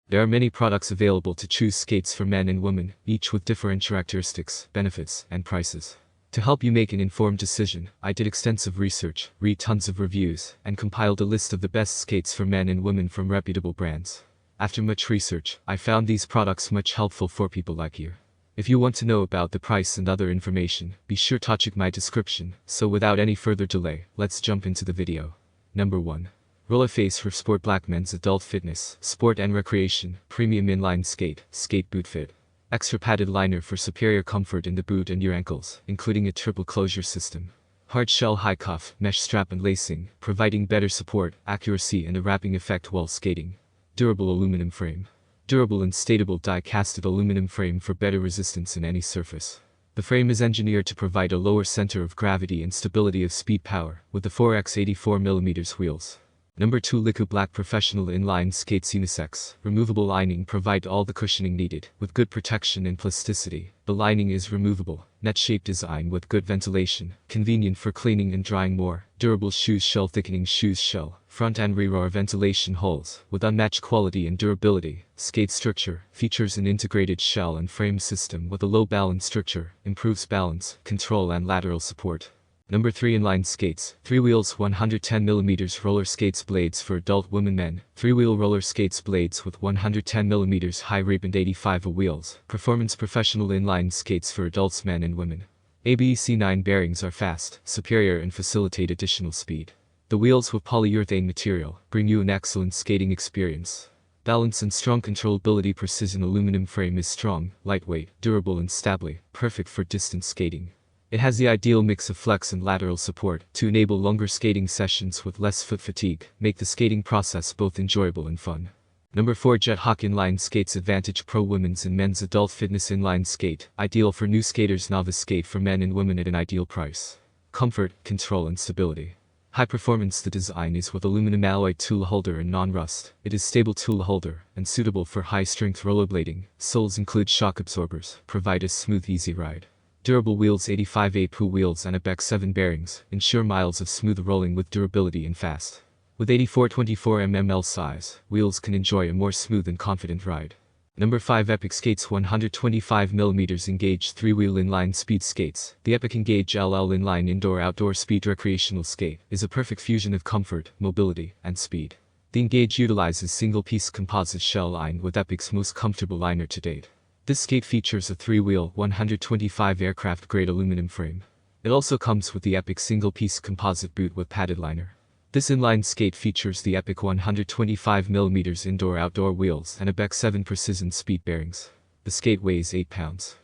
There are many products available to choose skates for men and women, each with different characteristics, benefits, and prices. To help you make an informed decision, I did extensive research, read tons of reviews, and compiled a list of the best skates for men and women from reputable brands. After much research, I found these products much helpful for people like you. If you want to know about the price and other information, be sure to check my description. So without any further delay, let's jump into the video. Number 1. Roller Face for Sport Black Men's Adult Fitness, Sport and Recreation, Premium Inline Skate, Skate Boot Fit. Extra padded liner for superior comfort in the boot and your ankles, including a triple closure system. Hard shell high cuff, mesh strap and lacing, providing better support, accuracy and a wrapping effect while skating. Durable aluminum frame. Durable and statable die-casted aluminum frame for better resistance in any surface. The frame is engineered to provide a lower center of gravity and stability of speed power, with the 4x84mm wheels. Number 2. Liku Black Professional Inline Skates Unisex. Removable lining provide all the cushioning needed, with good protection and plasticity. The lining is removable, net-shaped design with good ventilation, convenient for cleaning and drying more. Durable shoes shell thickening shoes shell, front and rear are ventilation holes, with unmatched quality and durability. Skate structure, features an integrated shell and frame system with a low balance structure, improves balance, control and lateral support. Number 3. Inline Skates. 3 wheels 110mm roller skates blades for adult women men. 3-wheel roller skates blades with 110mm high ribboned 85 wheels. Performance professional inline skates for adults men and women. ABEC9 bearings are fast, superior and facilitate additional speed. The wheels with polyurethane material bring you an excellent skating experience. Balance and strong controllability. Precision aluminum frame is strong, lightweight, durable and stably, perfect for distance skating. It has the ideal mix of flex and lateral support to enable longer skating sessions with less foot fatigue, make the skating process both enjoyable and fun. Number 4. Jet Hawk Inline Skates Advantage Pro Women's and Men's Adult Fitness Inline Skate, ideal for new skaters. Novice skate for men and women at an ideal price. Comfort, control and stability. High performance. The design is with aluminum alloy tool holder and non-rust. It is stable tool holder and suitable for high-strength rollerblading. Soles include shock absorbers, provide a smooth easy ride. Durable wheels 85 APU wheels and ABEC7 bearings, ensure miles of smooth rolling with durability and fast. With 84/24mm size, wheels can enjoy a more smooth and confident ride. Number 5. Epic Skates 125mm Engage 3-wheel inline speed skates. The Epic Engage LL inline indoor-outdoor speed recreational skate is a perfect fusion of comfort, mobility, and speed. The Engage utilizes single-piece composite shell line with Epic's most comfortable liner to date. This skate features a 3-wheel, 125 aircraft-grade aluminum frame. It also comes with the Epic single-piece composite boot with padded liner. This inline skate features the Epic 125mm indoor-outdoor wheels and ABEC7 precision speed bearings. The skate weighs 8 pounds.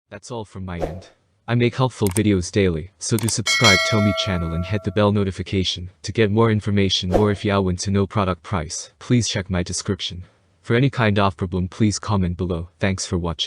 That's all from my end. I make helpful videos daily, so do subscribe to my channel and hit the bell notification to get more information, or if you want to know product price, please check my description. For any kind of problem, please comment below. Thanks for watching.